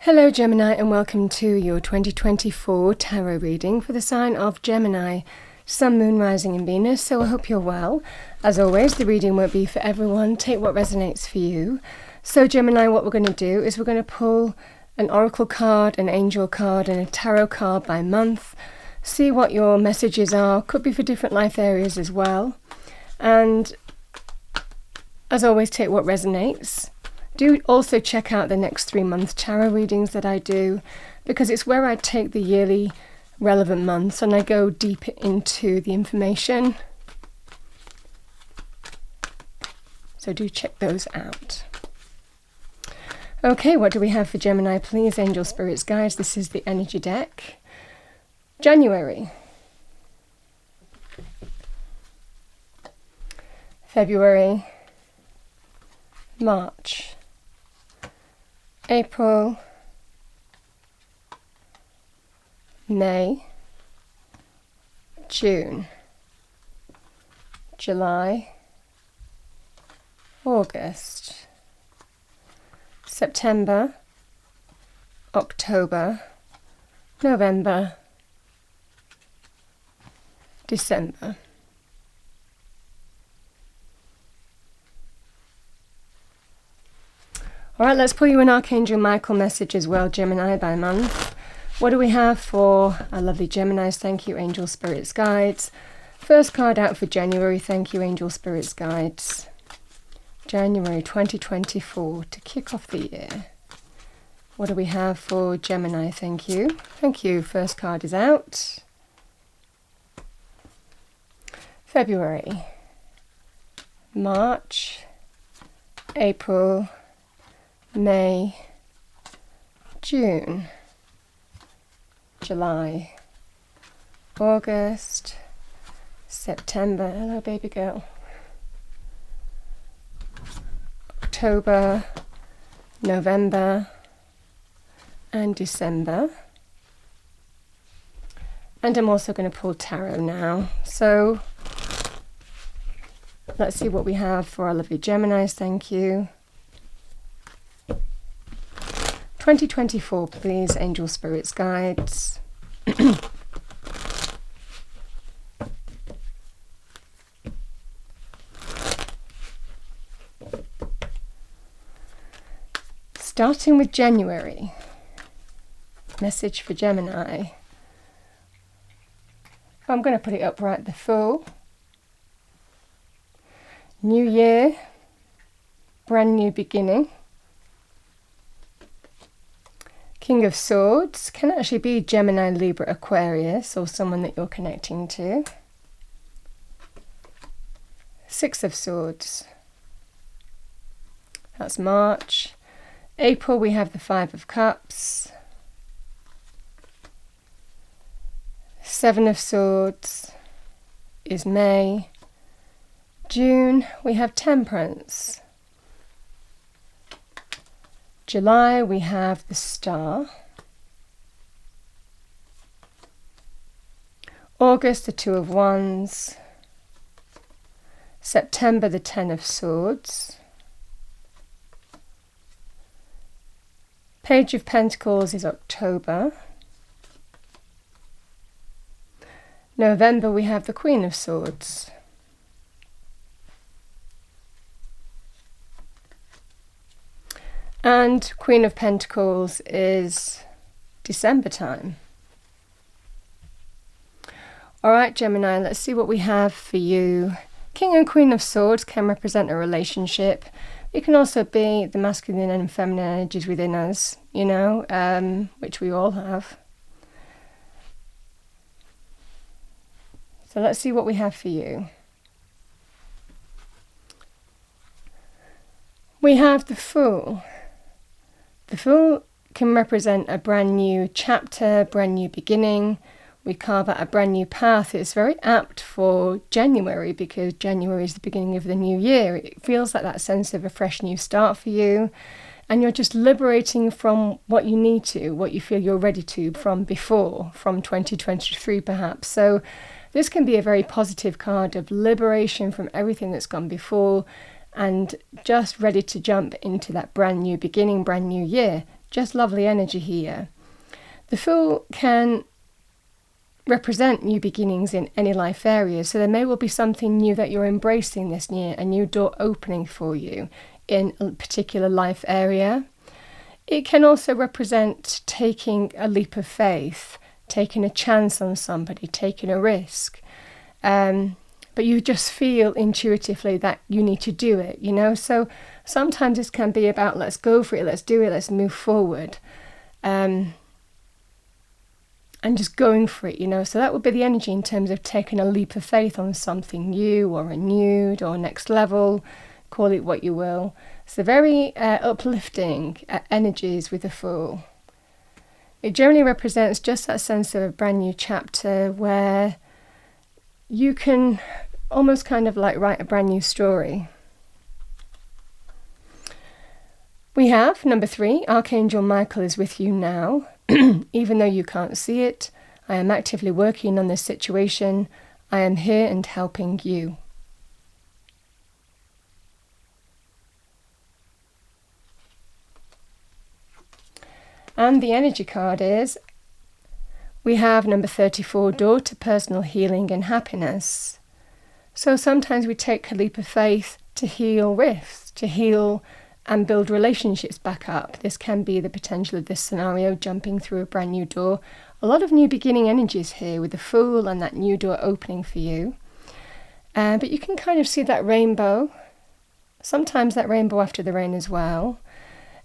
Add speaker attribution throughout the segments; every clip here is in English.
Speaker 1: Hello Gemini, and welcome to your 2024 tarot reading for the sign of Gemini, Sun, Moon, Rising and Venus. So I hope you're well. As always, the reading won't be for everyone. Take what resonates for you. So Gemini, what we're going to do is we're going to pull an oracle card, an angel card and a tarot card by month. See what your messages are. Could be for different life areas as well. And as always, take what resonates. Do also check out the next 3 month tarot readings that I do, because it's where I take the yearly relevant months and I go deep into the information. So do check those out. Okay, what do we have for Gemini, please? Angel, spirits, guides. This is the energy deck. January. February. March. April, May, June, July, August, September, October, November, December. All right, let's pull you an Archangel Michael message as well, Gemini, by month. What do we have for our lovely Geminis? Thank you, Angel, Spirits, Guides. First card out for January. Thank you, Angel, Spirits, Guides. January 2024 to kick off the year. What do we have for Gemini? Thank you. Thank you. First card is out. February. March. April. May, June, July, August, September, hello baby girl, October, November and December. And I'm also going to pull tarot now. So let's see what we have for our lovely Geminis. Thank you. 2024, please, Angel, Spirits, Guides. Starting with January. Message for Gemini. I'm going to put it up right at the full. New year. Brand new beginning. King of Swords can actually be Gemini, Libra, Aquarius, or someone that you're connecting to. Six of Swords. That's March. April, we have the Five of Cups. Seven of Swords is May. June, we have Temperance. July, we have the Star. August, the Two of Wands. September, the Ten of Swords. Page of Pentacles is October. November, we have the Queen of Swords. And Queen of Pentacles is December time. All right, Gemini, let's see what we have for you. King and Queen of Swords can represent a relationship. It can also be the masculine and feminine energies within us, you know, which we all have. So let's see what we have for you. We have the Fool. The Fool can represent a brand new chapter, brand new beginning. We carve out a brand new path. It's very apt for January because January is the beginning of the new year. It feels like that sense of a fresh new start for you. And you're just liberating from what you need to, what you feel you're ready to from before, from 2023 perhaps. So this can be a very positive card of liberation from everything that's gone before and just ready to jump into that brand new beginning, brand new year. just lovely energy here. The Fool can represent new beginnings in any life area, so there may well be something new that you're embracing this year, a new door opening for you in a particular life area. It can also represent taking a leap of faith, taking a chance on somebody, taking a risk. But you just feel intuitively that you need to do it, you know? So sometimes this can be about, let's go for it, let's do it, let's move forward. And just going for it, you know? So that would be the energy in terms of taking a leap of faith on something new or renewed or next level, call it what you will. So very uplifting energies with the Fool. It generally represents just that sense of a brand new chapter where you can almost kind of like write a brand new story. We have number 3, Archangel Michael is with you now. Even though you can't see it, I am actively working on this situation. I am here and helping you. And the energy card is, we have number 34, Door to Personal Healing and Happiness. So sometimes we take a leap of faith to heal rifts, to heal and build relationships back up. This can be the potential of this scenario, jumping through a brand new door. A lot of new beginning energies here with the Fool and that new door opening for you. But you can kind of see that rainbow, sometimes that rainbow after the rain as well.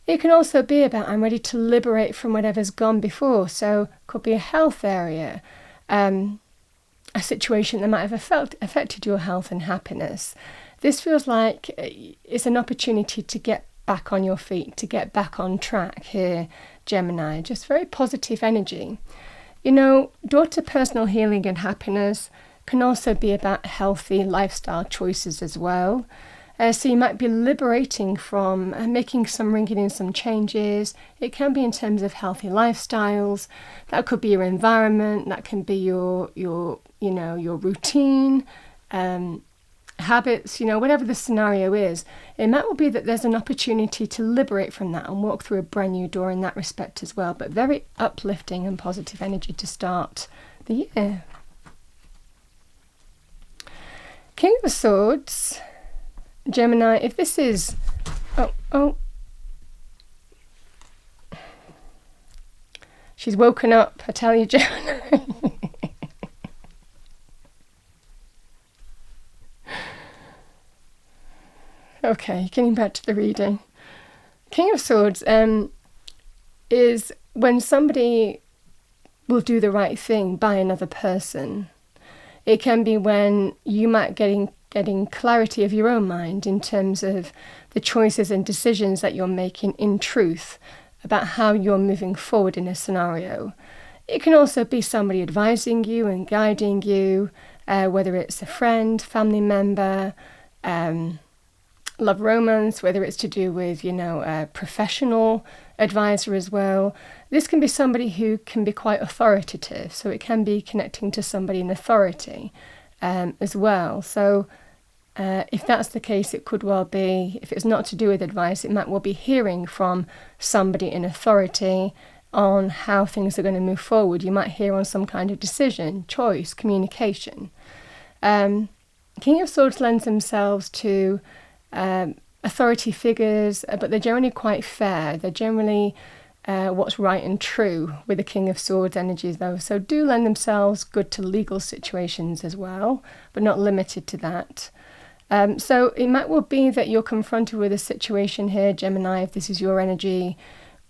Speaker 1: It can also be about, I'm ready to liberate from whatever's gone before. So it could be a health area, a situation that might have affected your health and happiness. This feels like it's an opportunity to get back on your feet, to get back on track here, Gemini. Just very positive energy. You know, door to personal healing and happiness can also be about healthy lifestyle choices as well. So you might be liberating from bringing in some changes. It can be in terms of healthy lifestyles. That could be your environment. That can be your routine, habits, whatever the scenario is. It might well be that there's an opportunity to liberate from that and walk through a brand new door in that respect as well. But very uplifting and positive energy to start the year. King of Swords. Gemini, if this is, she's woken up, I tell you, Gemini. Okay, getting back to the reading. King of Swords is when somebody will do the right thing by another person. It can be when you might getting clarity of your own mind in terms of the choices and decisions that you're making in truth about how you're moving forward in a scenario. It can also be somebody advising you and guiding you, whether it's a friend, family member, love romance, whether it's to do with, a professional advisor as well. This can be somebody who can be quite authoritative, so it can be connecting to somebody in authority as well. So if that's the case, it could well be, if it's not to do with advice, it might well be hearing from somebody in authority on how things are going to move forward. You might hear on some kind of decision, choice, communication. King of Swords lends themselves to authority figures, but they're generally quite fair. They're generally what's right and true with the King of Swords energies, though. So do lend themselves good to legal situations as well, but not limited to that. So it might well be that you're confronted with a situation here, Gemini, if this is your energy,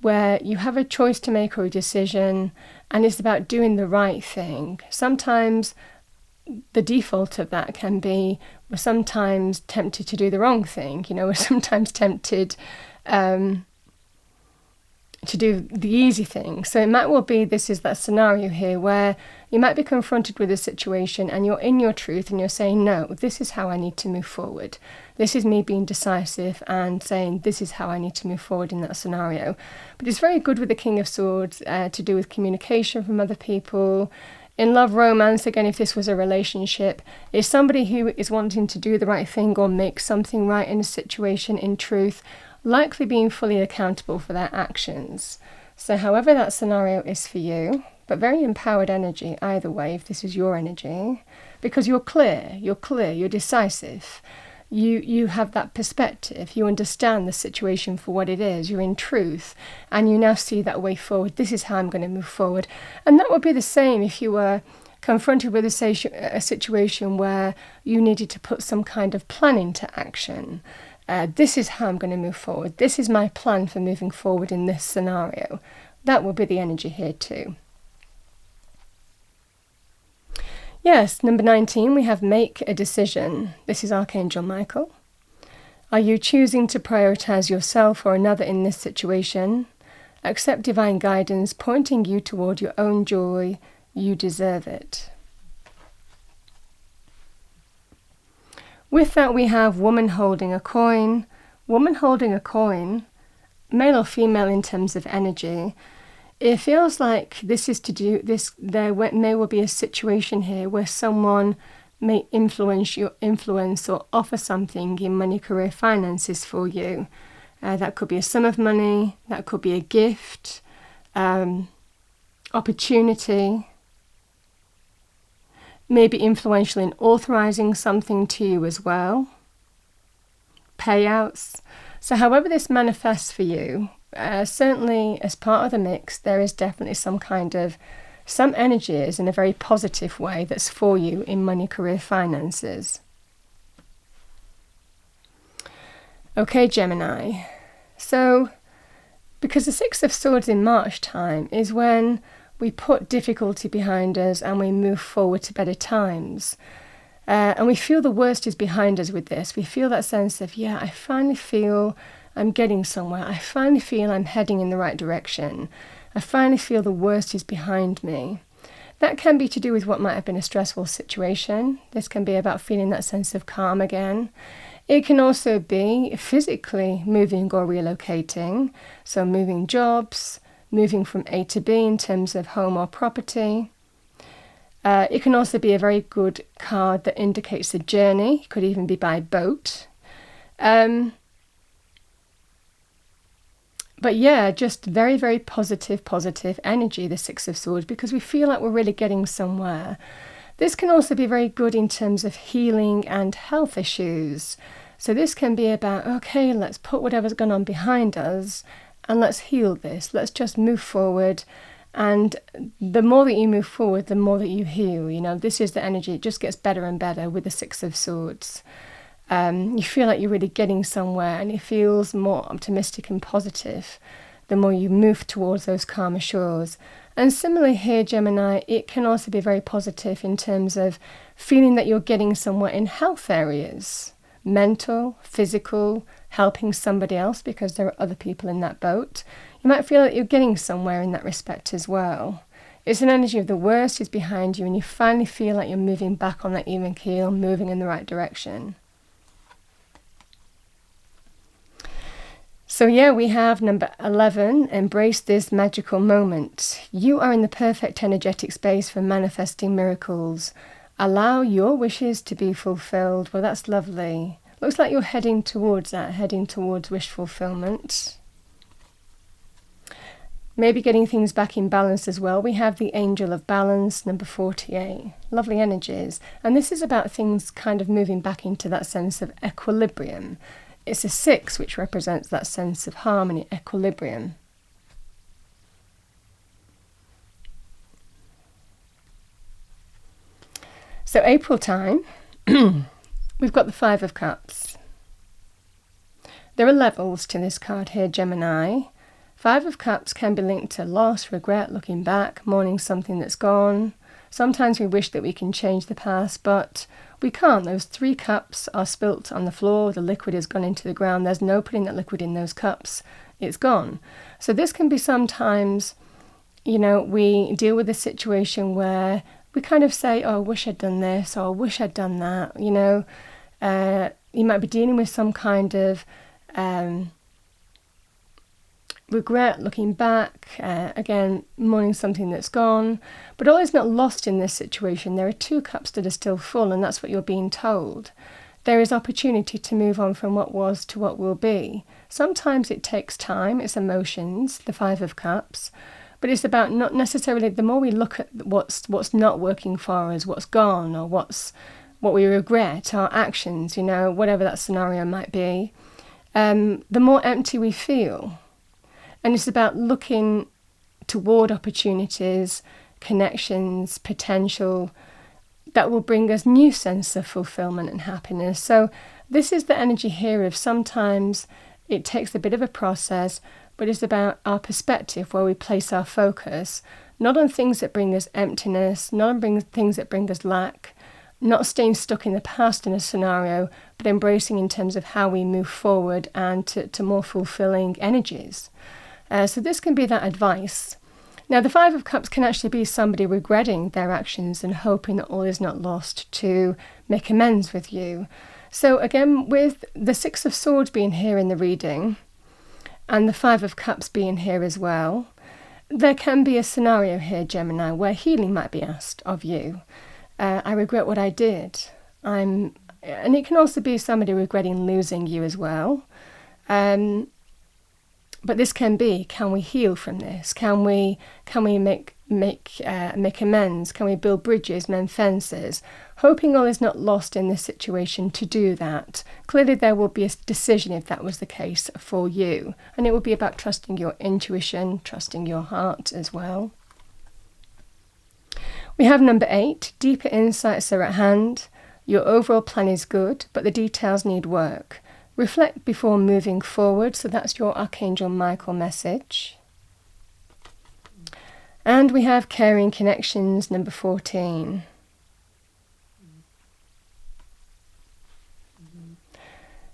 Speaker 1: where you have a choice to make or a decision, and it's about doing the right thing. Sometimes the default of that can be we're sometimes tempted to do the wrong thing. We're sometimes tempted to do the easy thing. So it might well be this is that scenario here where you might be confronted with a situation and you're in your truth and you're saying, no, this is how I need to move forward. This is me being decisive and saying this is how I need to move forward in that scenario. But it's very good with the King of Swords to do with communication from other people. In love romance, again, if this was a relationship, is somebody who is wanting to do the right thing or make something right in a situation in truth, likely being fully accountable for their actions. So however that scenario is for you, but very empowered energy either way if this is your energy, because you're clear, you're decisive. You have that perspective, you understand the situation for what it is, you're in truth, and you now see that way forward. This is how I'm going to move forward. And that would be the same if you were confronted with a situation where you needed to put some kind of plan into action. This is how I'm going to move forward. This is my plan for moving forward in this scenario. That will be the energy here too. Yes, number 19, we have make a decision. This is Archangel Michael. Are you choosing to prioritize yourself or another in this situation? Accept divine guidance pointing you toward your own joy. You deserve it. With that, we have woman holding a coin. Woman holding a coin, male or female in terms of energy. It feels like this is to do this. There may well be a situation here where someone may influence or offer something in money, career, finances for you. That could be a sum of money. That could be a gift, opportunity. Maybe influential in authorizing something to you as well. Payouts. So however this manifests for you, certainly as part of the mix, there is definitely some energies in a very positive way that's for you in money, career, finances. Okay, Gemini. So, because the Six of Swords in March time is when we put difficulty behind us and we move forward to better times. And we feel the worst is behind us with this. We feel that sense of, I finally feel I'm getting somewhere. I finally feel I'm heading in the right direction. I finally feel the worst is behind me. That can be to do with what might have been a stressful situation. This can be about feeling that sense of calm again. It can also be physically moving or relocating. So moving jobs, moving from A to B in terms of home or property. It can also be a very good card that indicates a journey. It could even be by boat. But just very, very positive energy, the Six of Swords, because we feel like we're really getting somewhere. This can also be very good in terms of healing and health issues. So this can be about, okay, let's put whatever's gone on behind us and let's heal this. Let's just move forward. And the more that you move forward, the more that you heal. This is the energy. It just gets better and better with the Six of Swords. You feel like you're really getting somewhere, and it feels more optimistic and positive the more you move towards those calmer shores. And similarly here, Gemini, it can also be very positive in terms of feeling that you're getting somewhere in health areas. Mental, physical, helping somebody else because there are other people in that boat. You might feel that you're getting somewhere in that respect as well. It's an energy of the worst is behind you, and you finally feel like you're moving back on that even keel, moving in the right direction. So we have number 11, embrace this magical moment. You are in the perfect energetic space for manifesting miracles. Allow your wishes to be fulfilled. Well, that's lovely. Looks like you're heading towards wish fulfillment. Maybe getting things back in balance as well. We have the Angel of Balance, number 48. Lovely energies. And this is about things kind of moving back into that sense of equilibrium. It's a 6, which represents that sense of harmony, equilibrium. So April time, we've got the 5 of Cups. There are levels to this card here, Gemini. 5 of Cups can be linked to loss, regret, looking back, mourning something that's gone. Sometimes we wish that we can change the past, but we can't. Those 3 cups are spilt on the floor. The liquid has gone into the ground. There's no putting that liquid in those cups. It's gone. So this can be sometimes, we deal with a situation where we kind of say, oh, I wish I'd done this, or I wish I'd done that. You might be dealing with some kind of regret, looking back, again, mourning something that's gone. But all is not lost in this situation. There are 2 cups that are still full, and that's what you're being told. there is opportunity to move on from what was to what will be. Sometimes it takes time, it's emotions, the Five of Cups, but it's about not necessarily, the more we look at what's not working for us, what's gone, or what we regret, our actions, whatever that scenario might be, the more empty we feel. And it's about looking toward opportunities, connections, potential that will bring us new sense of fulfillment and happiness. So this is the energy here of sometimes it takes a bit of a process, but it's about our perspective, where we place our focus, not on things that bring us emptiness, not on things that bring us lack, not staying stuck in the past in a scenario, but embracing in terms of how we move forward and to more fulfilling energies. So this can be that advice. Now, the Five of Cups can actually be somebody regretting their actions and hoping that all is not lost to make amends with you. So again, with the Six of Swords being here in the reading and the Five of Cups being here as well, there can be a scenario here, Gemini, where healing might be asked of you. I regret what I did. And it can also be somebody regretting losing you as well. But this can be, can we heal from this? Can we make amends? Can we build bridges, mend fences? Hoping all is not lost in this situation to do that. Clearly there will be a decision if that was the case for you. And it will be about trusting your intuition, trusting your heart as well. We have number 8, deeper insights are at hand. Your overall plan is good, but the details need work. Reflect before moving forward, so that's your Archangel Michael message. And we have caring connections, number 14.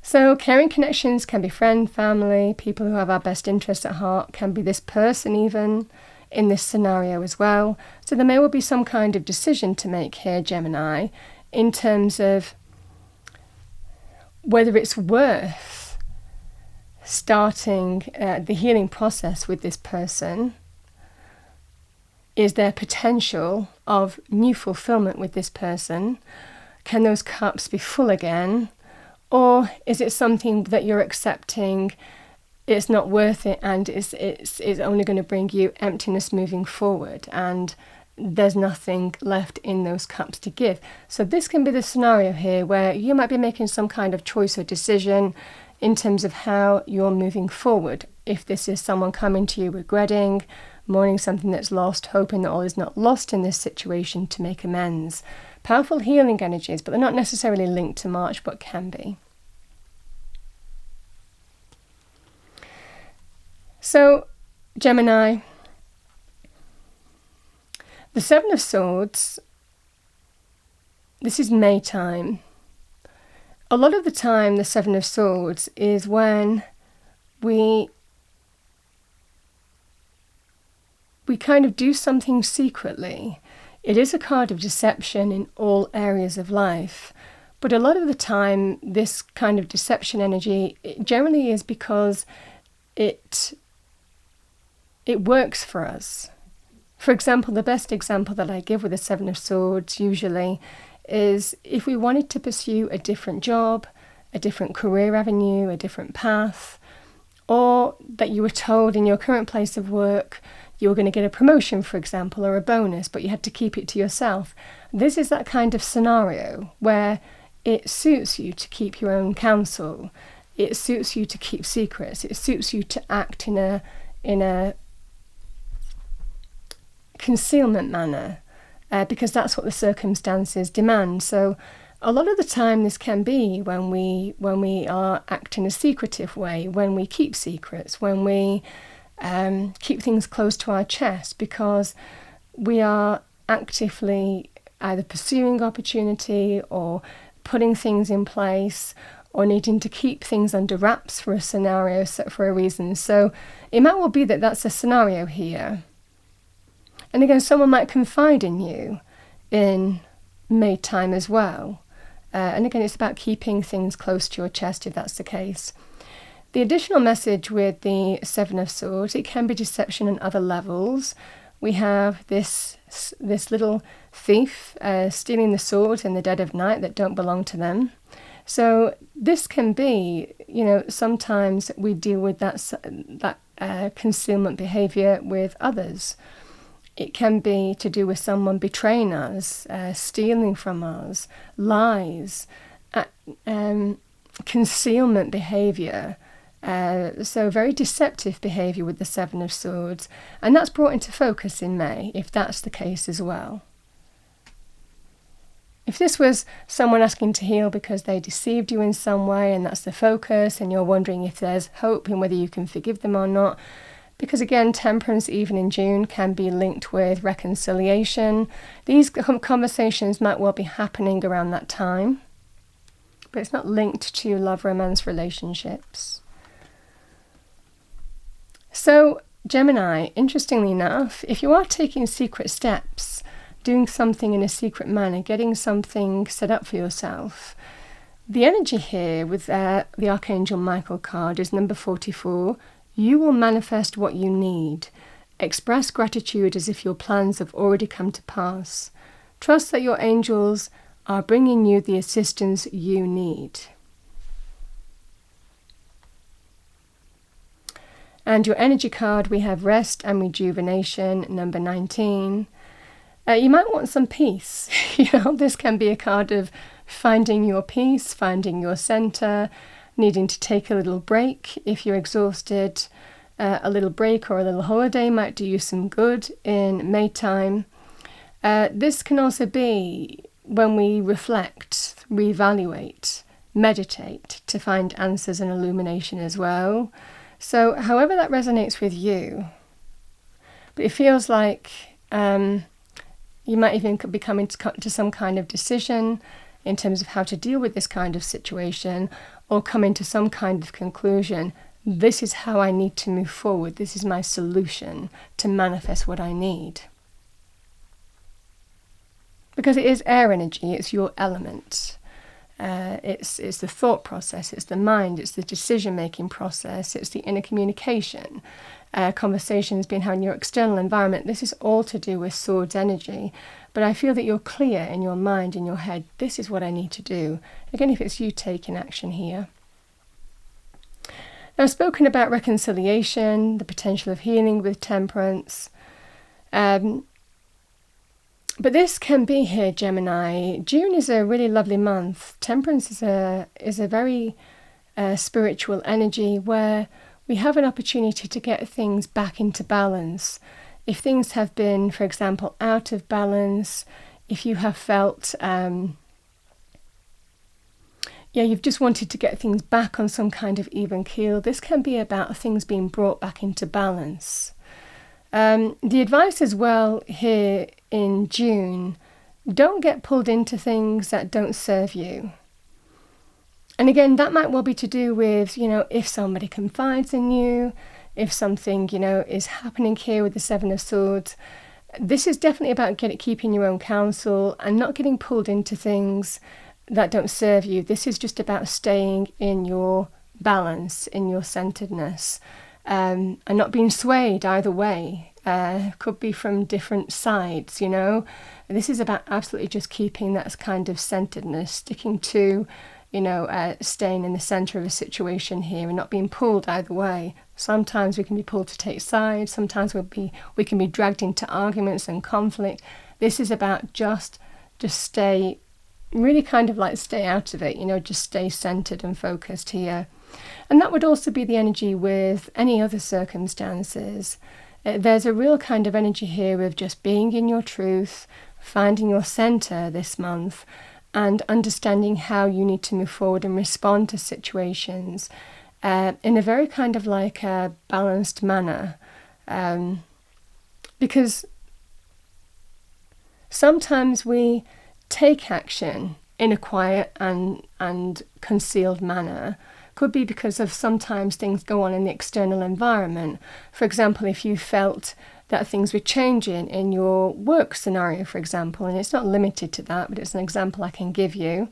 Speaker 1: So caring connections can be friend, family, people who have our best interests at heart, can be this person even in this scenario as well. So there may well be some kind of decision to make here, Gemini, in terms of whether it's worth starting the healing process with this person. Is there potential of new fulfillment with this person? Can those cups be full again? Or is it something that you're accepting it's not worth it and it's only going to bring you emptiness moving forward and there's nothing left in those cups to give? So this can be the scenario here where you might be making some kind of choice or decision in terms of how you're moving forward. If this is someone coming to you regretting, mourning something that's lost, hoping that all is not lost in this situation to make amends. Powerful healing energies, but they're not necessarily linked to March, but can be. So, Gemini, the Seven of Swords, this is May time. A lot of the time, the Seven of Swords is when we kind of do something secretly. It is a card of deception in all areas of life. But a lot of the time, this kind of deception energy, it generally is because it works for us. For example, the best example that I give with the Seven of Swords usually is if we wanted to pursue a different job, a different career avenue, a different path, or that you were told in your current place of work you were going to get a promotion, for example, or a bonus, but you had to keep it to yourself. This is that kind of scenario where it suits you to keep your own counsel. It suits you to keep secrets. It suits you to act in a concealment manner, because that's what the circumstances demand. So a lot of the time this can be when we are acting in a secretive way, when we keep secrets, when we keep things close to our chest, because we are actively either pursuing opportunity or putting things in place or needing to keep things under wraps for a scenario, for a reason. So it might well be that that's a scenario here. And again, someone might confide in you in May time as well. And again, it's about keeping things close to your chest if that's the case. The additional message with the Seven of Swords, it can be deception on other levels. We have this little thief stealing the swords in the dead of night that don't belong to them. So this can be, sometimes we deal with that concealment behavior with others. It can be to do with someone betraying us, stealing from us, lies, concealment behavior. So very deceptive behavior with the Seven of Swords. And that's brought into focus in May, if that's the case as well. If this was someone asking to heal because they deceived you in some way and that's the focus, and you're wondering if there's hope in whether you can forgive them or not, because again, temperance even in June can be linked with reconciliation. These conversations might well be happening around that time, but it's not linked to love, romance, relationships. So, Gemini, interestingly enough, if you are taking secret steps, doing something in a secret manner, getting something set up for yourself, the energy here with the Archangel Michael card is number 44. You will manifest what you need. Express gratitude as if your plans have already come to pass. Trust that your angels are bringing you the assistance you need. And your energy card, we have rest and rejuvenation, number 19. You might want some peace. This can be a card of finding your peace, finding your center, needing to take a little break if you're exhausted. A little break or a little holiday might do you some good in May time. This can also be when we reflect, reevaluate, meditate to find answers and illumination as well. So however that resonates with you, but it feels like you might even be coming to some kind of decision in terms of how to deal with this kind of situation, or coming to some kind of conclusion. This is how I need to move forward. This is my solution to manifest what I need. Because it is air energy, it's your element. It's the thought process, it's the mind, it's the decision-making process, it's the inner communication, conversations being had in your external environment. This is all to do with swords energy. But I feel that you're clear in your mind, in your head, this is what I need to do. Again, if it's you taking action here. Now, I've spoken about reconciliation, the potential of healing with temperance. But this can be here, Gemini. June is a really lovely month. Temperance is a very spiritual energy where we have an opportunity to get things back into balance. If things have been, for example, out of balance, if you have felt, you've just wanted to get things back on some kind of even keel, this can be about things being brought back into balance. The advice as well here in June, don't get pulled into things that don't serve you. And again, that might well be to do with, if somebody confides in you, if something, is happening here with the Seven of Swords. This is definitely about keeping your own counsel and not getting pulled into things that don't serve you. This is just about staying in your balance, in your centeredness. And not being swayed either way. Could be from different sides, This is about absolutely just keeping that kind of centeredness, sticking to, staying in the center of a situation here and not being pulled either way. Sometimes we can be pulled to take sides. Sometimes we can be dragged into arguments and conflict. This is about just stay, really kind of like stay out of it, just stay centered and focused here. And that would also be the energy with any other circumstances. There's a real kind of energy here of just being in your truth, finding your center this month, and understanding how you need to move forward and respond to situations in a very kind of like a balanced manner. Because sometimes we take action in a quiet and concealed manner. Could be because of sometimes things go on in the external environment. For example, if you felt that things were changing in your work scenario, for example, and it's not limited to that, but it's an example I can give you.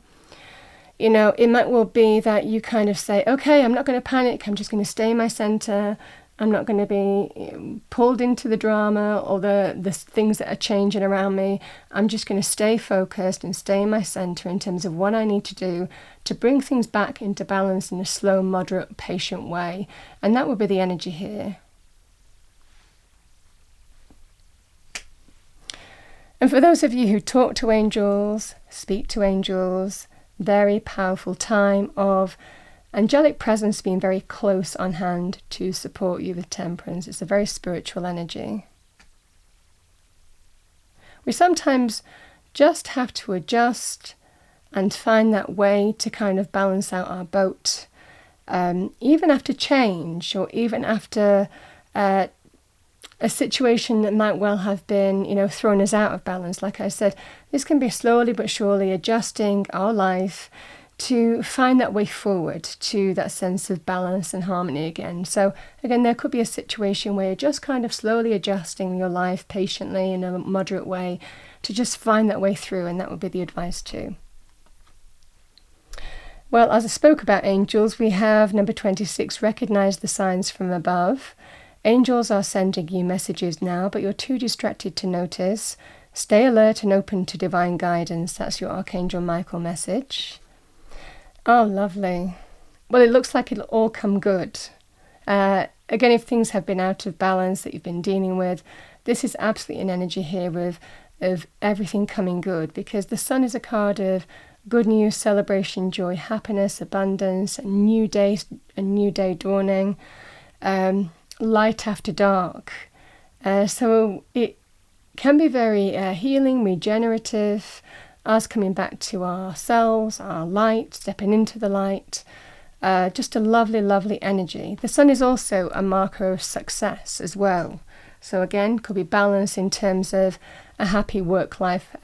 Speaker 1: It might well be that you kind of say, okay, I'm not going to panic, I'm just going to stay in my center, I'm not going to be pulled into the drama or the things that are changing around me. I'm just going to stay focused and stay in my center in terms of what I need to do to bring things back into balance in a slow, moderate, patient way. And that would be the energy here. And for those of you who talk to angels, speak to angels, very powerful time of angelic presence being very close on hand to support you with temperance. It's a very spiritual energy. We sometimes just have to adjust and find that way to kind of balance out our boat, even after change or even after a situation that might well have been, thrown us out of balance. Like I said, this can be slowly but surely adjusting our life to find that way forward to that sense of balance and harmony again. So again, there could be a situation where you're just kind of slowly adjusting your life patiently in a moderate way to just find that way through, and that would be the advice too. Well, as I spoke about angels, we have number 26, recognize the signs from above. Angels are sending you messages now, but you're too distracted to notice. Stay alert and open to divine guidance. That's your Archangel Michael message. Oh, lovely. Well, it looks like it'll all come good. Again, if things have been out of balance that you've been dealing with, this is absolutely an energy here of everything coming good, because the Sun is a card of good news, celebration, joy, happiness, abundance, a new day dawning, light after dark. So it can be very healing, regenerative, us coming back to ourselves, our light, stepping into the light. Just a lovely, lovely energy. The Sun is also a marker of success as well. So again, could be balance in terms of a happy work-life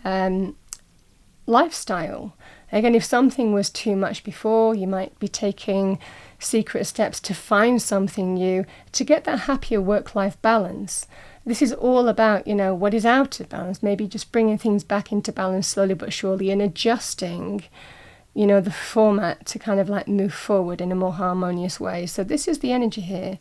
Speaker 1: lifestyle. Again, if something was too much before, you might be taking secret steps to find something new to get that happier work-life balance. This is all about, what is out of balance, maybe just bringing things back into balance slowly but surely and adjusting, the format to kind of like move forward in a more harmonious way. So this is the energy here.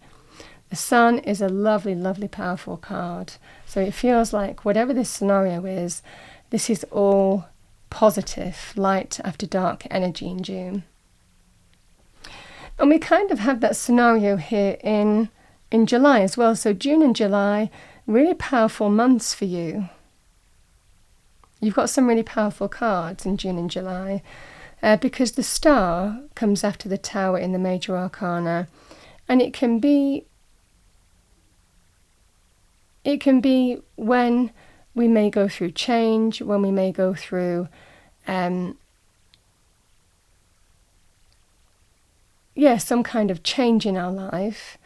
Speaker 1: The Sun is a lovely, lovely, powerful card. So it feels like whatever this scenario is, this is all positive, light after dark energy in June. And we kind of have that scenario here in July as well. So June and July, really powerful months for you. You've got some really powerful cards in June and July because the Star comes after the Tower in the Major Arcana, and it can be when we may go through change, when we may go through some kind of change in our life.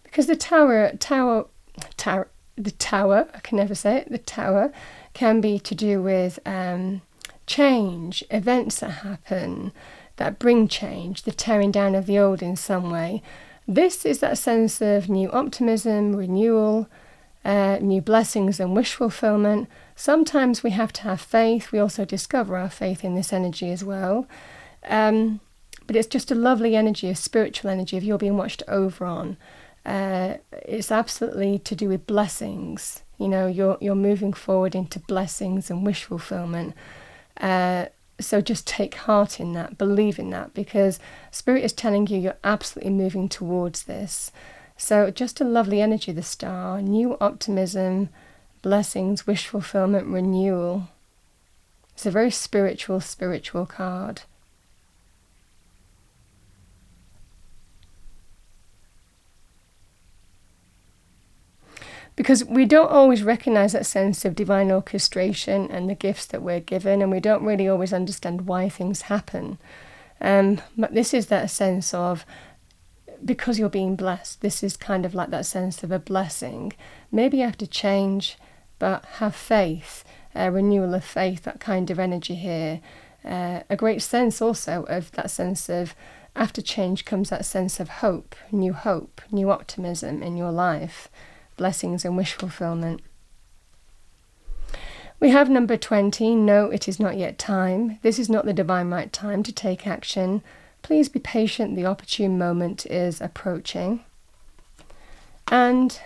Speaker 1: Because the tower, I can never say it, the Tower can be to do with change, events that happen, that bring change, the tearing down of the old in some way. This is that sense of new optimism, renewal, new blessings and wish fulfillment. Sometimes we have to have faith. We also discover our faith in this energy as well. But it's just a lovely energy, a spiritual energy if you're being watched over on. It's absolutely to do with blessings. You're moving forward into blessings and wish fulfillment. So just take heart in that, believe in that, because Spirit is telling you you're absolutely moving towards this. So just a lovely energy, the Star, new optimism, blessings, wish fulfillment, renewal. It's a very spiritual card. Because we don't always recognize that sense of divine orchestration and the gifts that we're given, and we don't really always understand why things happen. But this is that sense of, because you're being blessed, this is kind of like that sense of a blessing. Maybe you have to change, but have faith, renewal of faith, that kind of energy here. A great sense also of that sense of, after change comes that sense of hope, new optimism in your life. Blessings and wish fulfillment. We have number 20, no, it is not yet time. This is not the divine right time to take action. Please be patient, the opportune moment is approaching. And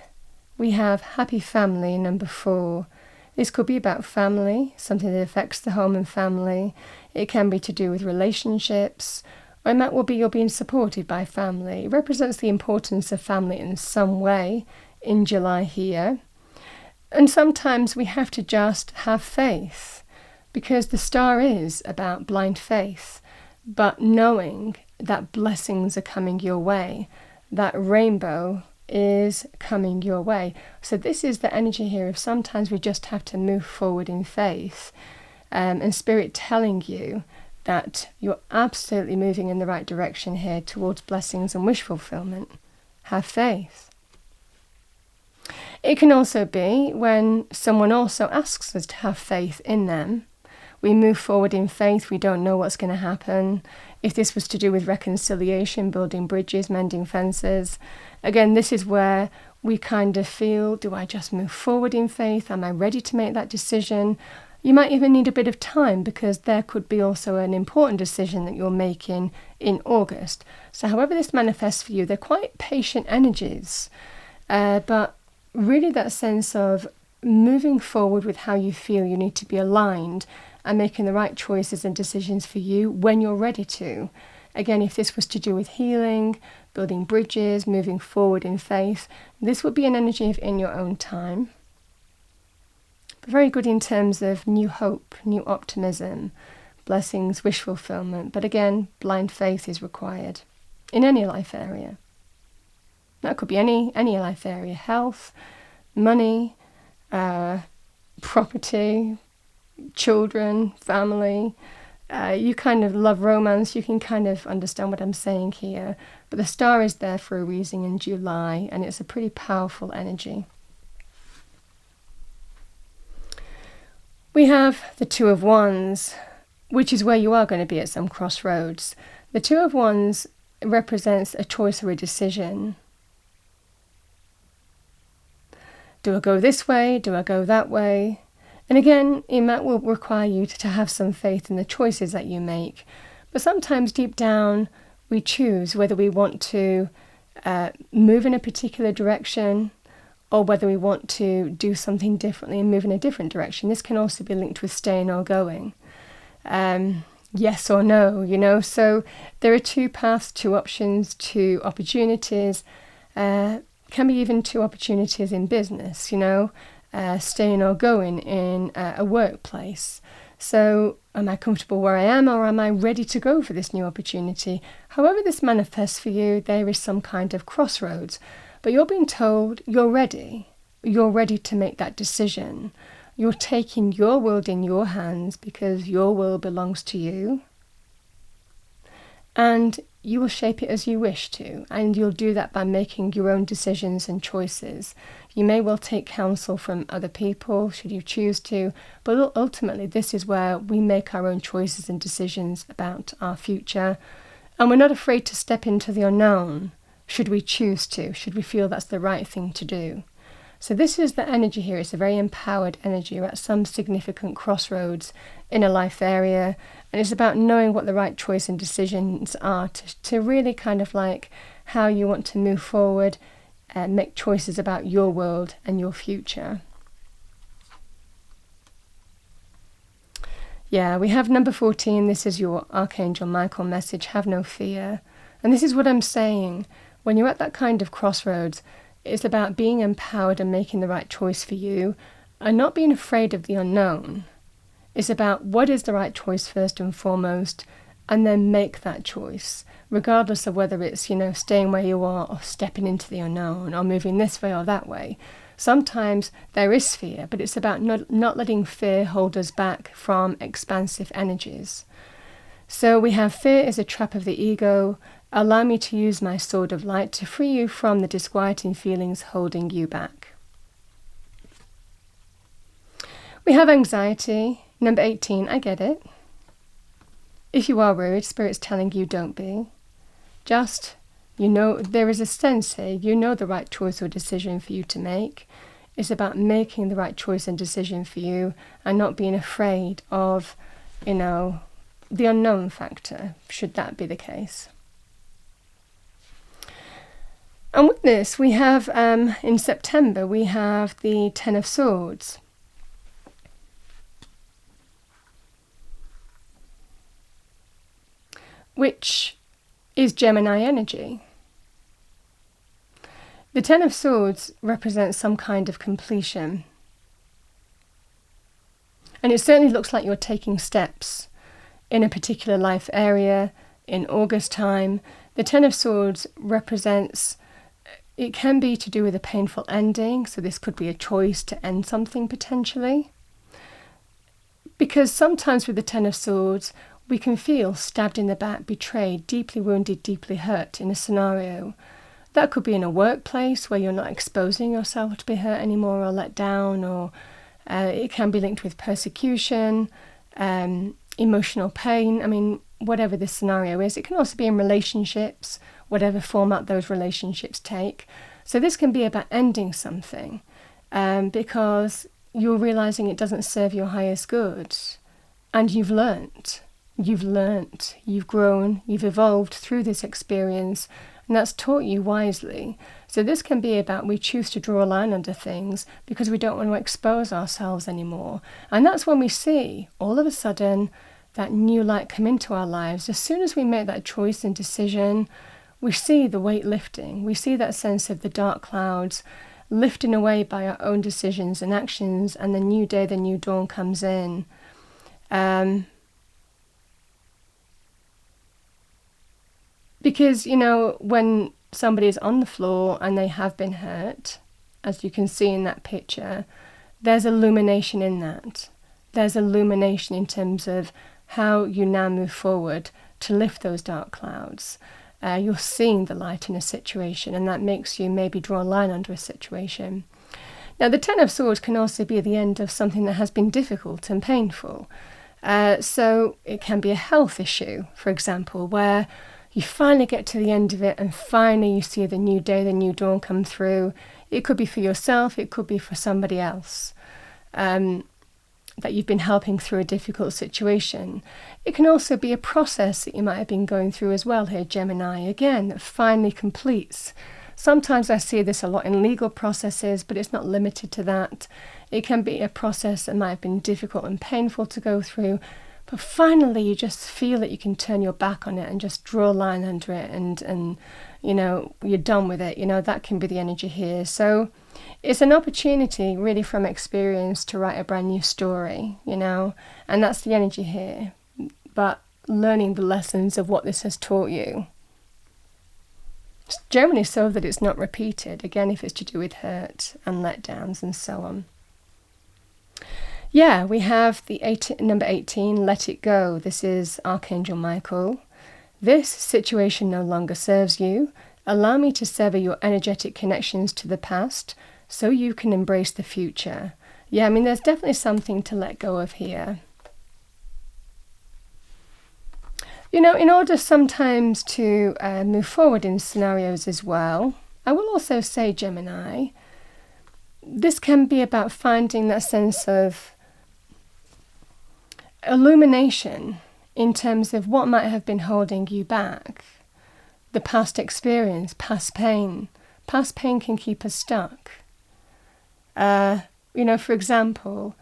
Speaker 1: we have happy family, number 4. This could be about family, something that affects the home and family. It can be to do with relationships, or it might well be you're being supported by family. It represents the importance of family in some way in July here. And sometimes we have to just have faith, because the star is about blind faith, but knowing that blessings are coming your way, that rainbow is coming your way. So this is the energy here of sometimes we just have to move forward in faith, and Spirit telling you that you're absolutely moving in the right direction here towards blessings and wish fulfillment. Have faith. It can also be when someone also asks us to have faith in them. We move forward in faith, we don't know what's going to happen. If this was to do with reconciliation, building bridges, mending fences, again, this is where we kind of feel, do I just move forward in faith? Am I ready to make that decision? You might even need a bit of time, because there could be also an important decision that you're making in August. So however this manifests for you, they're quite patient energies, but really that sense of moving forward with how you feel you need to be aligned and making the right choices and decisions for you when you're ready to. Again, if this was to do with healing, building bridges, moving forward in faith, this would be an energy of in your own time. But very good in terms of new hope, new optimism, blessings, wish fulfillment. But again, blind faith is required in any life area. That could be any life area: health, money, property, children, family. You kind of love romance, you can kind of understand what I'm saying here. But the star is there for a reason in July, and it's a pretty powerful energy. We have the Two of Wands, which is where you are going to be at some crossroads. The Two of Wands represents a choice or a decision. Do I go this way? Do I go that way? And again, it will require you to have some faith in the choices that you make. But sometimes deep down, we choose whether we want to move in a particular direction, or whether we want to do something differently and move in a different direction. This can also be linked with staying or going. Yes or no, So there are 2 paths, 2 options, 2 opportunities. Can be even 2 opportunities in business, staying or going in a workplace. So am I comfortable where I am, or am I ready to go for this new opportunity? However this manifests for you, there is some kind of crossroads. But you're being told you're ready. You're ready to make that decision. You're taking your world in your hands, because your will belongs to you. And you will shape it as you wish to, and you'll do that by making your own decisions and choices. You may well take counsel from other people, should you choose to, but ultimately this is where we make our own choices and decisions about our future, and we're not afraid to step into the unknown, should we choose to, should we feel that's the right thing to do. So this is the energy here. It's a very empowered energy. We're at some significant crossroads in a life area, and it's about knowing what the right choice and decisions are to really kind of like how you want to move forward and make choices about your world and your future. Yeah, we have number 14. This is your Archangel Michael message. Have no fear. And this is what I'm saying. When you're at that kind of crossroads, it's about being empowered and making the right choice for you, and not being afraid of the unknown. It's about what is the right choice first and foremost, and then make that choice, regardless of whether it's, staying where you are or stepping into the unknown or moving this way or that way. Sometimes there is fear, but it's about not letting fear hold us back from expansive energies. So we have fear is a trap of the ego. Allow me to use my sword of light to free you from the disquieting feelings holding you back. We have anxiety. Number 18, I get it. If you are worried, Spirit's telling you don't be. Just, there is a sense here, the right choice or decision for you to make. It's about making the right choice and decision for you, and not being afraid of, the unknown factor, should that be the case. And with this, we have, in September, we have the Ten of Swords. Which is Gemini energy. The Ten of Swords represents some kind of completion. And it certainly looks like you're taking steps in a particular life area in August time. The Ten of Swords represents, it can be to do with a painful ending, so this could be a choice to end something potentially. Because sometimes with the Ten of Swords, we can feel stabbed in the back, betrayed, deeply wounded, deeply hurt in a scenario. That could be in a workplace where you're not exposing yourself to be hurt anymore or let down, or it can be linked with persecution, emotional pain. I mean, whatever this scenario is. It can also be in relationships, whatever format those relationships take. So this can be about ending something because you're realizing it doesn't serve your highest good. And you've learnt, you've grown, you've evolved through this experience, and that's taught you wisely. So this can be about we choose to draw a line under things because we don't want to expose ourselves anymore. And that's when we see, all of a sudden, that new light come into our lives. As soon as we make that choice and decision, we see the weight lifting. We see that sense of the dark clouds lifting away by our own decisions and actions, and the new day, the new dawn comes in. Because, you know, when somebody is on the floor and they have been hurt, as you can see in that picture, there's illumination in that. There's illumination in terms of how you now move forward to lift those dark clouds. You're seeing the light in a situation, and that makes you maybe draw a line under a situation. Now, the Ten of Swords can also be the end of something that has been difficult and painful. So it can be a health issue, for example, where you finally get to the end of it and finally you see the new day, the new dawn come through. It could be for yourself, it could be for somebody else that you've been helping through a difficult situation. It can also be a process that you might have been going through as well here, Gemini, again, that finally completes. Sometimes I see this a lot in legal processes, but it's not limited to that. It can be a process that might have been difficult and painful to go through, but finally you just feel that you can turn your back on it and just draw a line under it, and you know, you're done with it. You know, that can be the energy here. So it's an opportunity really from experience to write a brand new story, you know, and that's the energy here. But learning the lessons of what this has taught you. It's generally so that it's not repeated, again, if it's to do with hurt and letdowns and so on. Yeah, we have the number 18, Let It Go. This is Archangel Michael. This situation no longer serves you. Allow me to sever your energetic connections to the past so you can embrace the future. Yeah, I mean, there's definitely something to let go of here. You know, in order sometimes to move forward in scenarios as well, I will also say, Gemini, this can be about finding that sense of illumination in terms of what might have been holding you back. The past experience, past pain. Past pain can keep us stuck. You know, for example,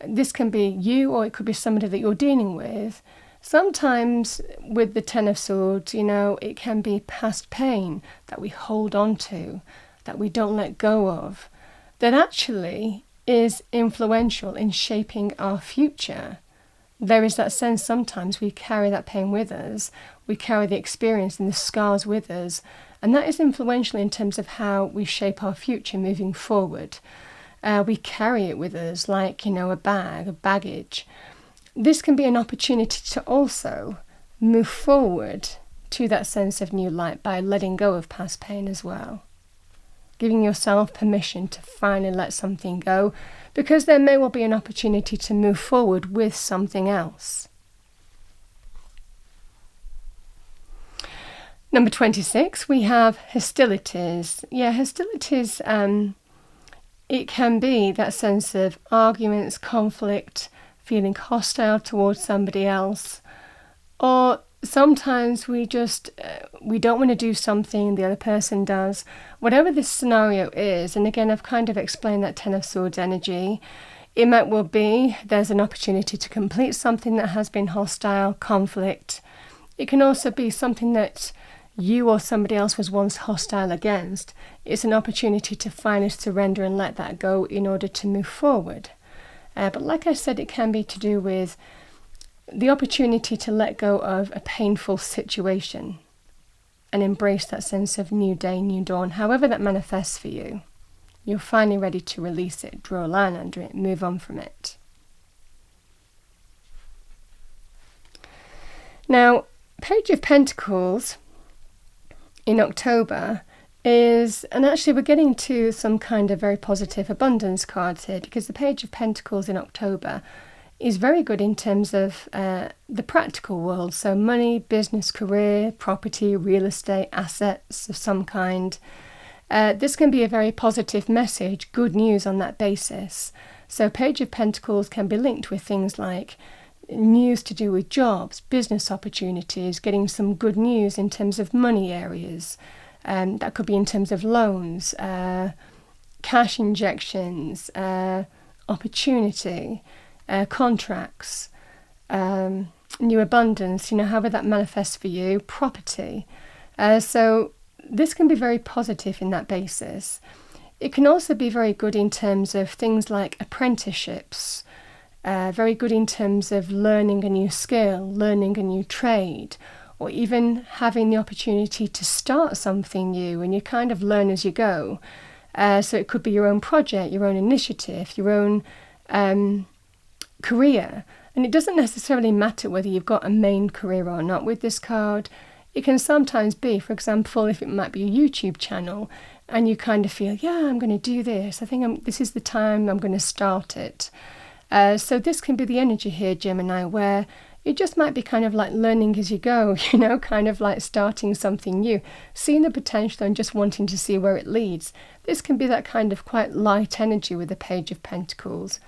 Speaker 1: this can be you or it could be somebody that you're dealing with. Sometimes with the Ten of Swords, you know, it can be past pain that we hold on to, that we don't let go of, that actually is influential in shaping our future. There is that sense sometimes we carry that pain with us, we carry the experience and the scars with us, and that is influential in terms of how we shape our future moving forward. We carry it with us like, you know, a baggage. This can be an opportunity to also move forward to that sense of new light by letting go of past pain as well. Giving yourself permission to finally let something go, because there may well be an opportunity to move forward with something else. Number 26, we have hostilities. Yeah, hostilities, it can be that sense of arguments, conflict, feeling hostile towards somebody else, or sometimes we just, we don't want to do something, the other person does. Whatever this scenario is, and again, I've kind of explained that Ten of Swords energy, it might well be there's an opportunity to complete something that has been hostile, conflict. It can also be something that you or somebody else was once hostile against. It's an opportunity to finally surrender and let that go in order to move forward. But like I said, it can be to do with the opportunity to let go of a painful situation and embrace that sense of new day, new dawn, however that manifests for you. You're finally ready to release it, draw a line under it, move on from it. Now, Page of Pentacles in October is, and actually we're getting to some kind of very positive abundance cards here, because the Page of Pentacles in October is very good in terms of the practical world. So money, business, career, property, real estate, assets of some kind. This can be a very positive message, good news on that basis. So Page of Pentacles can be linked with things like news to do with jobs, business opportunities, getting some good news in terms of money areas. That could be in terms of loans, cash injections, opportunity, contracts, new abundance, however that manifests for you, property. So this can be very positive in that basis. It can also be very good in terms of things like apprenticeships, very good in terms of learning a new skill, learning a new trade, or even having the opportunity to start something new, and you kind of learn as you go. So it could be your own project, your own initiative, your own career. And it doesn't necessarily matter whether you've got a main career or not with this card. It can sometimes be, for example, if it might be a YouTube channel and you kind of feel, yeah, I'm going to do this. I think this is the time I'm going to start it. So this can be the energy here, Gemini, where it just might be kind of like learning as you go, kind of like starting something new, seeing the potential and just wanting to see where it leads. This can be that kind of quite light energy with the Page of Pentacles.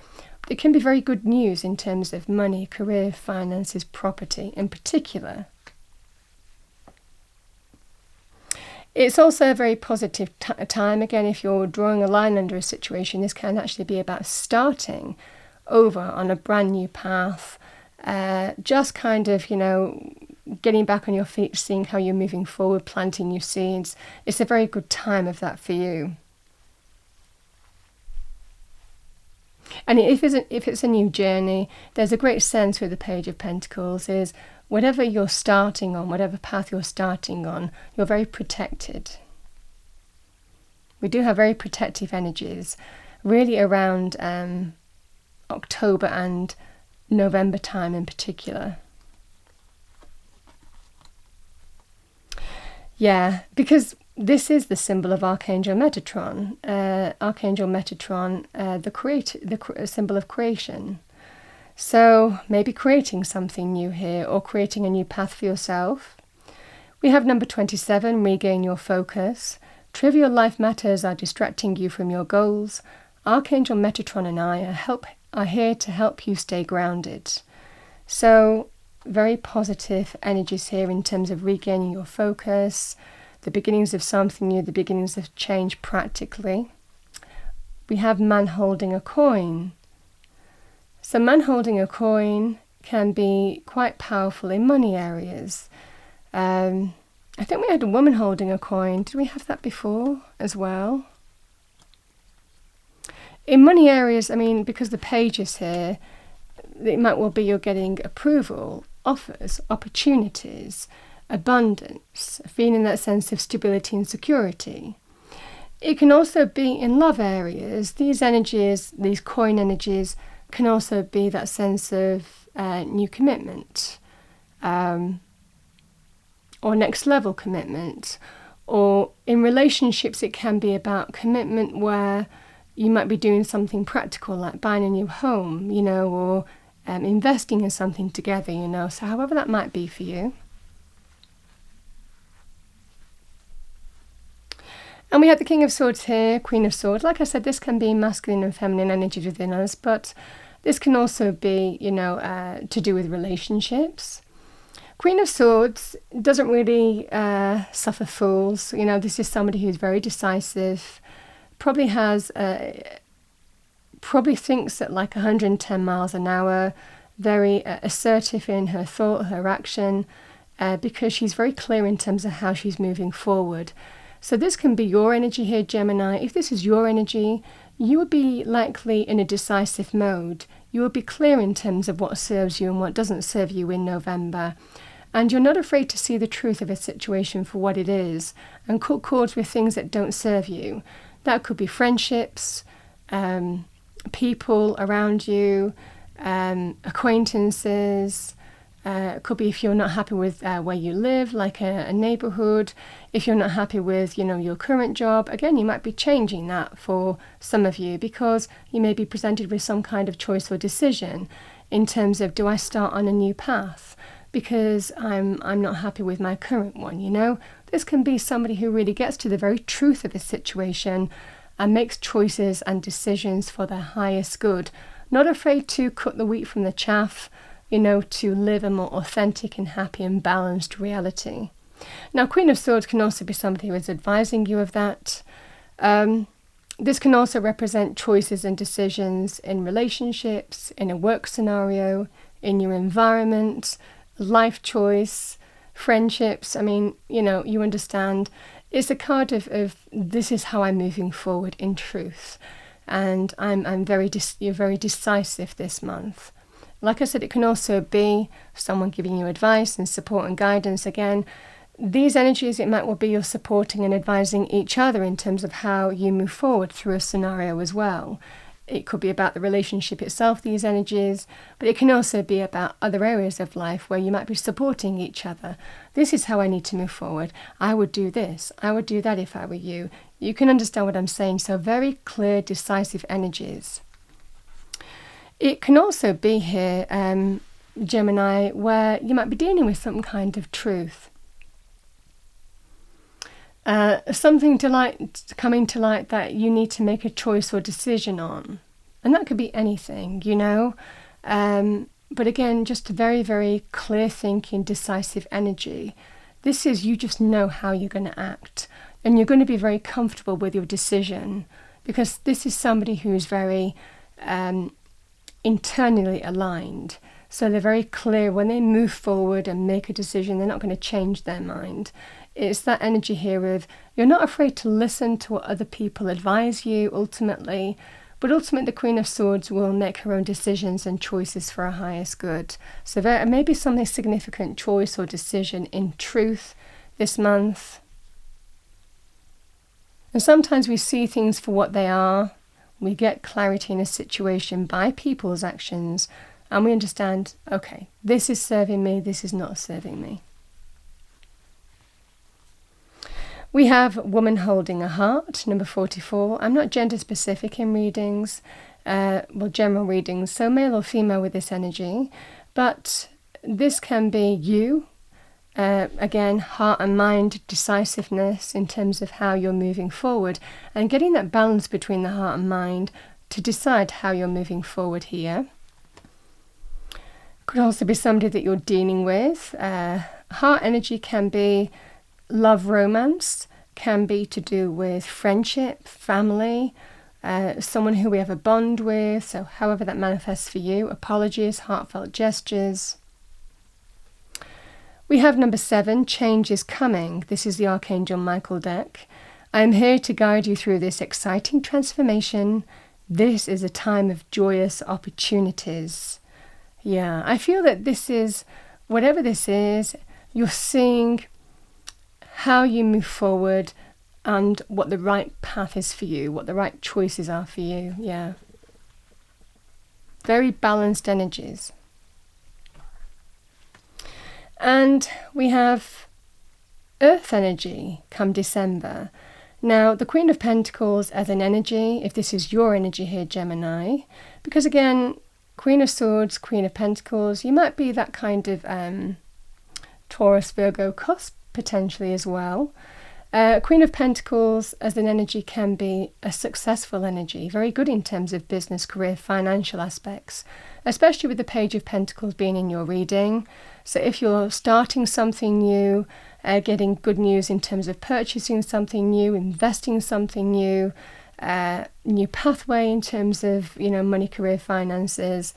Speaker 1: It can be very good news in terms of money, career, finances, property in particular. It's also a very positive time. Again, if you're drawing a line under a situation, this can actually be about starting over on a brand new path. Just kind of, getting back on your feet, seeing how you're moving forward, planting new seeds. It's a very good time of that for you. And if it's a new journey, there's a great sense with the Page of Pentacles is whatever you're starting on, whatever path you're starting on, you're very protected. We do have very protective energies, really around October and November time in particular. Yeah, because this is the symbol of Archangel Metatron. Archangel Metatron, the symbol of creation. So maybe creating something new here or creating a new path for yourself. We have number 27, regain your focus. Trivial life matters are distracting you from your goals. Archangel Metatron and I are here to help you stay grounded. So very positive energies here in terms of regaining your focus, the beginnings of something new, the beginnings of change practically. We have man holding a coin. So man holding a coin can be quite powerful in money areas. I think we had a woman holding a coin. Did we have that before as well? In money areas, because the page is here, it might well be you're getting approval, offers, opportunities, abundance, feeling that sense of stability and security. It can also be in love areas. These energies, these coin energies, can also be that sense of new commitment, or next level commitment. Or in relationships, it can be about commitment where you might be doing something practical like buying a new home, or investing in something together, so however that might be for you. And we have the King of Swords here, Queen of Swords. Like I said, this can be masculine and feminine energies within us, but this can also be, to do with relationships. Queen of Swords doesn't really suffer fools. You know, this is somebody who's very decisive, probably thinks at like 110 miles an hour, very assertive in her thought, her action, because she's very clear in terms of how she's moving forward. So this can be your energy here, Gemini. If this is your energy, you would be likely in a decisive mode. You will be clear in terms of what serves you and what doesn't serve you in November. And you're not afraid to see the truth of a situation for what it is and cut cords with things that don't serve you. That could be friendships, people around you, acquaintances. It could be if you're not happy with where you live, like a neighborhood. If you're not happy with, your current job, again, you might be changing that for some of you, because you may be presented with some kind of choice or decision in terms of, do I start on a new path because I'm not happy with my current one? This can be somebody who really gets to the very truth of a situation and makes choices and decisions for their highest good, not afraid to cut the wheat from the chaff, to live a more authentic and happy and balanced reality. Now, Queen of Swords can also be somebody who is advising you of that. This can also represent choices and decisions in relationships, in a work scenario, in your environment, life choice, friendships. You understand. It's a card of this is how I'm moving forward in truth. And you're very decisive this month. Like I said, it can also be someone giving you advice and support and guidance. Again, these energies, it might well be you're supporting and advising each other in terms of how you move forward through a scenario as well. It could be about the relationship itself, these energies, but it can also be about other areas of life where you might be supporting each other. This is how I need to move forward. I would do this. I would do that if I were you. You can understand what I'm saying. So very clear, decisive energies. It can also be here, Gemini, where you might be dealing with some kind of truth. Something coming to light that you need to make a choice or decision on. And that could be anything, But again, just a very, very clear thinking, decisive energy. This is, you just know how you're going to act. And you're going to be very comfortable with your decision, because this is somebody who's very internally aligned. So they're very clear when they move forward and make a decision, they're not going to change their mind. It's that energy here of you're not afraid to listen to what other people advise you ultimately, but ultimately the Queen of Swords will make her own decisions and choices for her highest good. So there may be something significant choice or decision in truth this month. And sometimes we see things for what they are. We get clarity in a situation by people's actions, and we understand, okay, this is serving me, this is not serving me. We have Woman Holding a Heart, number 44. I'm not gender specific in readings, general readings, so male or female with this energy, but this can be you. Again, heart and mind, decisiveness in terms of how you're moving forward and getting that balance between the heart and mind to decide how you're moving forward here. Could also be somebody that you're dealing with. Heart energy can be love, romance, can be to do with friendship, family, someone who we have a bond with, so however that manifests for you, apologies, heartfelt gestures. We have number 7, Change is Coming. This is the Archangel Michael deck. I am here to guide you through this exciting transformation. This is a time of joyous opportunities. Yeah, I feel that this is, whatever this is, you're seeing how you move forward and what the right path is for you, what the right choices are for you. Yeah. Very balanced energies. And we have Earth energy come December. Now, the Queen of Pentacles as an energy, if this is your energy here, Gemini, because again, Queen of Swords, Queen of Pentacles, you might be that kind of Taurus, Virgo cusp potentially as well. Queen of Pentacles as an energy can be a successful energy, very good in terms of business, career, financial aspects, especially with the Page of Pentacles being in your reading. So if you're starting something new, getting good news in terms of purchasing something new, investing something new, new pathway in terms of, money, career, finances,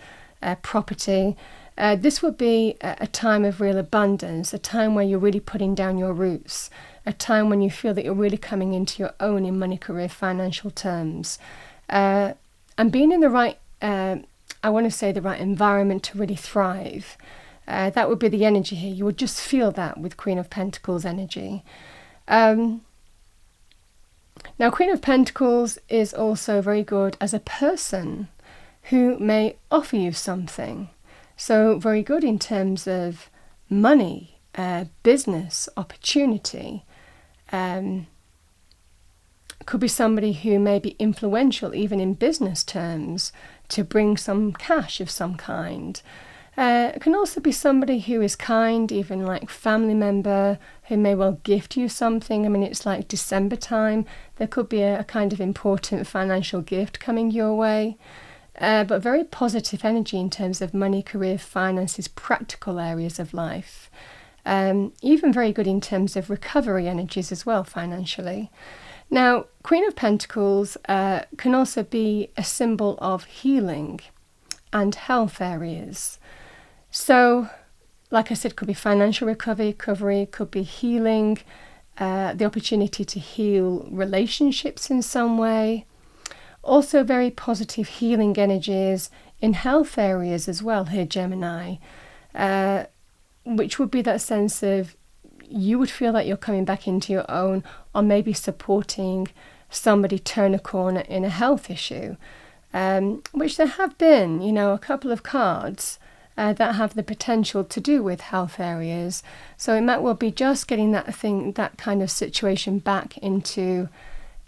Speaker 1: property. This would be a time of real abundance, a time where you're really putting down your roots, a time when you feel that you're really coming into your own in money, career, financial terms, and being in the right, I want to say the right environment to really thrive. That would be the energy here. You would just feel that with Queen of Pentacles energy. Now, Queen of Pentacles is also very good as a person who may offer you something. So very good in terms of money, business, opportunity. Could be somebody who may be influential even in business terms to bring some cash of some kind. It can also be somebody who is kind, even like family member who may well gift you something. I mean, it's like December time. There could be a kind of important financial gift coming your way. But very positive energy in terms of money, career, finances, practical areas of life. Even very good in terms of recovery energies as well, financially. Now, Queen of Pentacles can also be a symbol of healing and health areas. So, like I said, could be financial recovery, could be healing, the opportunity to heal relationships in some way. Also very positive healing energies in health areas as well here, Gemini, which would be that sense of you would feel that you're coming back into your own, or maybe supporting somebody turn a corner in a health issue, which there have been, a couple of cards that have the potential to do with health areas. So it might well be just getting that kind of situation back into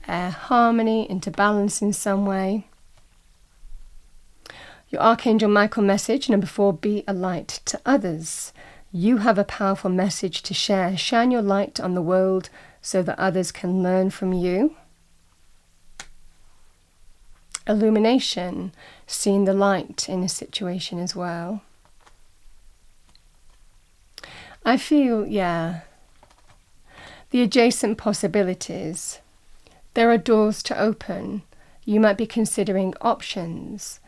Speaker 1: harmony, into balance in some way. Your Archangel Michael message, number 4, be a light to others. You have a powerful message to share. Shine your light on the world so that others can learn from you. Illumination, seeing the light in a situation as well. I feel, the adjacent possibilities. There are doors to open. You might be considering options.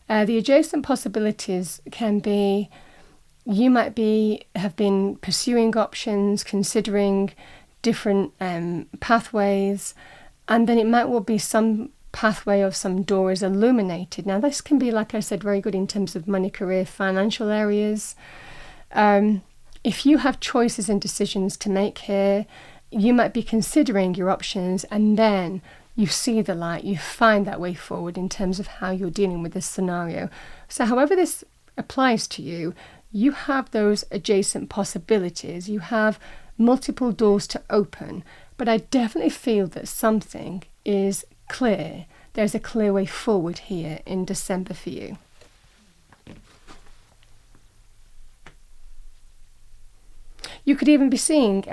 Speaker 1: The adjacent possibilities can be, you might have been pursuing options, considering different pathways, and then it might well be some pathway of some door is illuminated. Now this can be, like I said, very good in terms of money, career, financial areas. If you have choices and decisions to make here, you might be considering your options, and then you see the light, you find that way forward in terms of how you're dealing with this scenario. So however this applies to you, you have those adjacent possibilities, you have multiple doors to open, but I definitely feel that something is clear. There's a clear way forward here in December for you. You could even be seeing,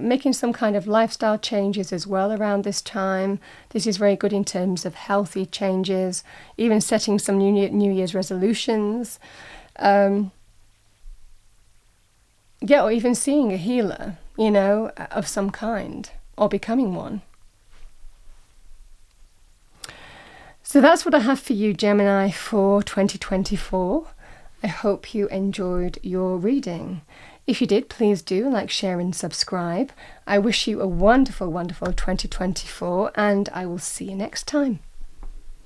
Speaker 1: making some kind of lifestyle changes as well around this time. This is very good in terms of healthy changes, even setting some New Year's resolutions. Or even seeing a healer, of some kind, or becoming one. So that's what I have for you, Gemini, for 2024. I hope you enjoyed your reading. If you did, please do like, share and subscribe. I wish you a wonderful, wonderful 2024, and I will see you next time.